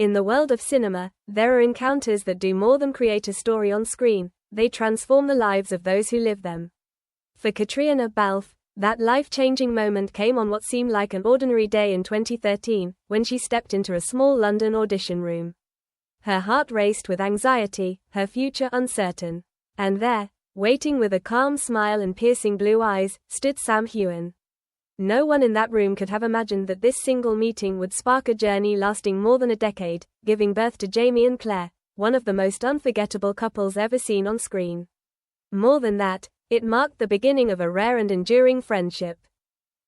In the world of cinema, there are encounters that do more than create a story on screen, they transform the lives of those who live them. For Catriona Balfe, that life-changing moment came on what seemed like an ordinary day in 2013, when she stepped into a small London audition room. Her heart raced with anxiety, her future uncertain. And there, waiting with a calm smile and piercing blue eyes, stood Sam Heughan. No one in that room could have imagined that this single meeting would spark a journey lasting more than a decade, giving birth to Jamie and Claire, one of the most unforgettable couples ever seen on screen. More than that, it marked the beginning of a rare and enduring friendship.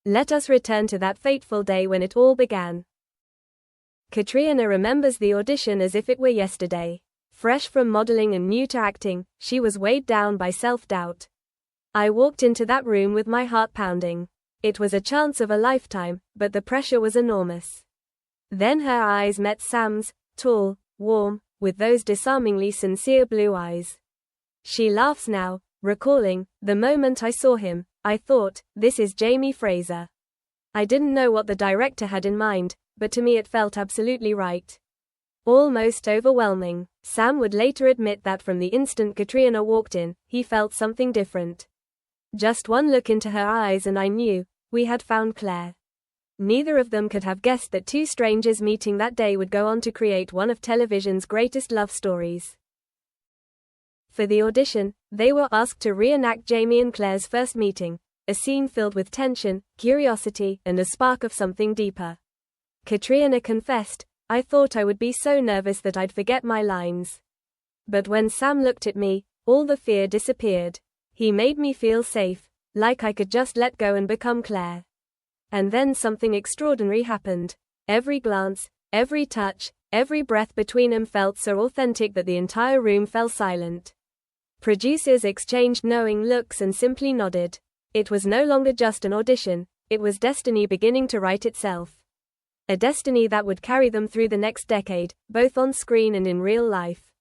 Let us return to that fateful day when it all began. Catriona remembers the audition as if it were yesterday. Fresh from modeling and new to acting, she was weighed down by self-doubt. I walked into that room with my heart pounding. It was a chance of a lifetime, but the pressure was enormous. Then her eyes met Sam's, tall, warm, with those disarmingly sincere blue eyes. She laughs now, recalling, "The moment I saw him, I thought, this is Jamie Fraser." I didn't know what the director had in mind, but to me it felt absolutely right. Almost overwhelming. Sam would later admit that from the instant Catriona walked in, he felt something different. Just one look into her eyes and I knew, we had found Claire. Neither of them could have guessed that two strangers meeting that day would go on to create one of television's greatest love stories. For the audition, they were asked to reenact Jamie and Claire's first meeting, a scene filled with tension, curiosity, and a spark of something deeper. Catriona confessed, "I thought I would be so nervous that I'd forget my lines. But when Sam looked at me, all the fear disappeared. He made me feel safe, like I could just let go and become Claire." And then something extraordinary happened. Every glance, every touch, every breath between them felt so authentic that the entire room fell silent. Producers exchanged knowing looks and simply nodded. It was no longer just an audition, it was destiny beginning to write itself. A destiny that would carry them through the next decade, both on screen and in real life.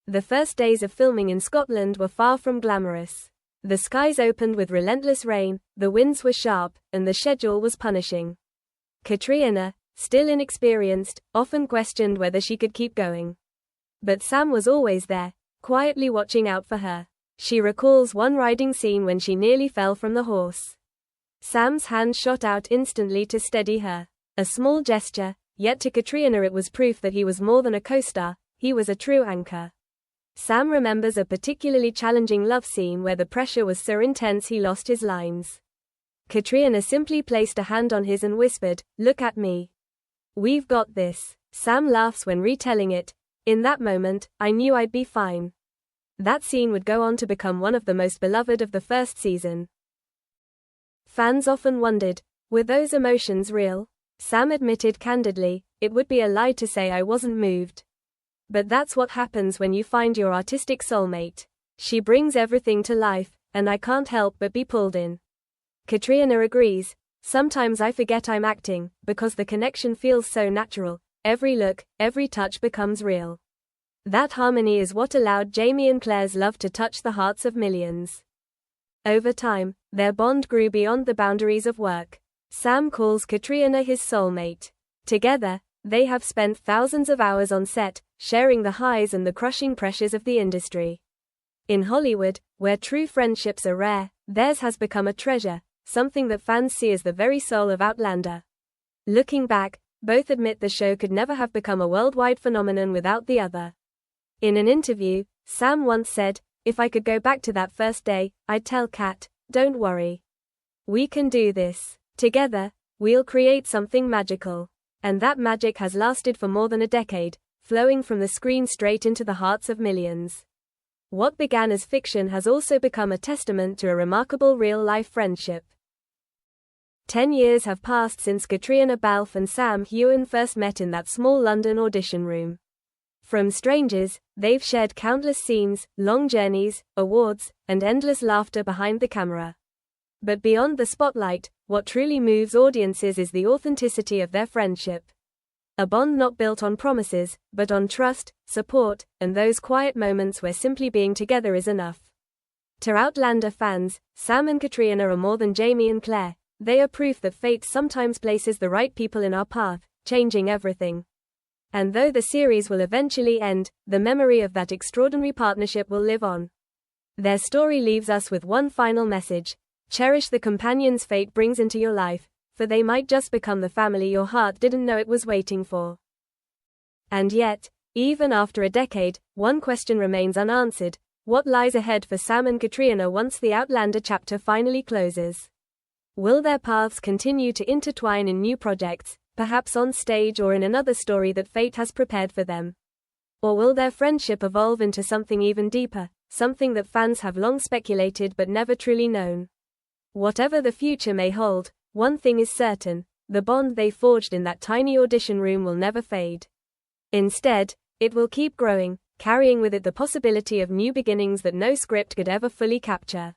The first days of filming in Scotland were far from glamorous. The skies opened with relentless rain, the winds were sharp, and the schedule was punishing. Catriona, still inexperienced, often questioned whether she could keep going. But Sam was always there, quietly watching out for her. She recalls one riding scene when she nearly fell from the horse. Sam's hand shot out instantly to steady her. A small gesture, yet to Catriona it was proof that he was more than a co-star, he was a true anchor. Sam remembers a particularly challenging love scene where the pressure was so intense he lost his lines. Catriona simply placed a hand on his and whispered, "Look at me. We've got this." Sam laughs when retelling it. "In that moment, I knew I'd be fine." That scene would go on to become one of the most beloved of the first season. Fans often wondered, were those emotions real? Sam admitted candidly, "It would be a lie to say I wasn't moved. But that's what happens when you find your artistic soulmate. She brings everything to life, and I can't help but be pulled in." Catriona agrees, "Sometimes I forget I'm acting, because the connection feels so natural. Every look, every touch becomes real." That harmony is what allowed Jamie and Claire's love to touch the hearts of millions. Over time, their bond grew beyond the boundaries of work. Sam calls Catriona his soulmate. Together, they have spent thousands of hours on set, sharing the highs and the crushing pressures of the industry. In Hollywood, where true friendships are rare, theirs has become a treasure, something that fans see as the very soul of Outlander. Looking back, both admit the show could never have become a worldwide phenomenon without the other. In an interview, Sam once said, "If I could go back to that first day, I'd tell Kat, don't worry. We can do this. Together, we'll create something magical." And that magic has lasted for more than a decade, flowing from the screen straight into the hearts of millions. What began as fiction has also become a testament to a remarkable real-life friendship. 10 years have passed since Catriona Balfe and Sam Heughan first met in that small London audition room. From strangers, they've shared countless scenes, long journeys, awards, and endless laughter behind the camera. But beyond the spotlight, what truly moves audiences is the authenticity of their friendship. A bond not built on promises, but on trust, support, and those quiet moments where simply being together is enough. To Outlander fans, Sam and Catriona are more than Jamie and Claire. They are proof that fate sometimes places the right people in our path, changing everything. And though the series will eventually end, the memory of that extraordinary partnership will live on. Their story leaves us with one final message: cherish the companions fate brings into your life, for they might just become the family your heart didn't know it was waiting for. And yet, even after a decade, one question remains unanswered: what lies ahead for Sam and Katrina once the Outlander chapter finally closes? Will their paths continue to intertwine in new projects, perhaps on stage or in another story that fate has prepared for them? Or will their friendship evolve into something even deeper, something that fans have long speculated but never truly known? Whatever the future may hold, one thing is certain: the bond they forged in that tiny audition room will never fade. Instead, it will keep growing, carrying with it the possibility of new beginnings that no script could ever fully capture.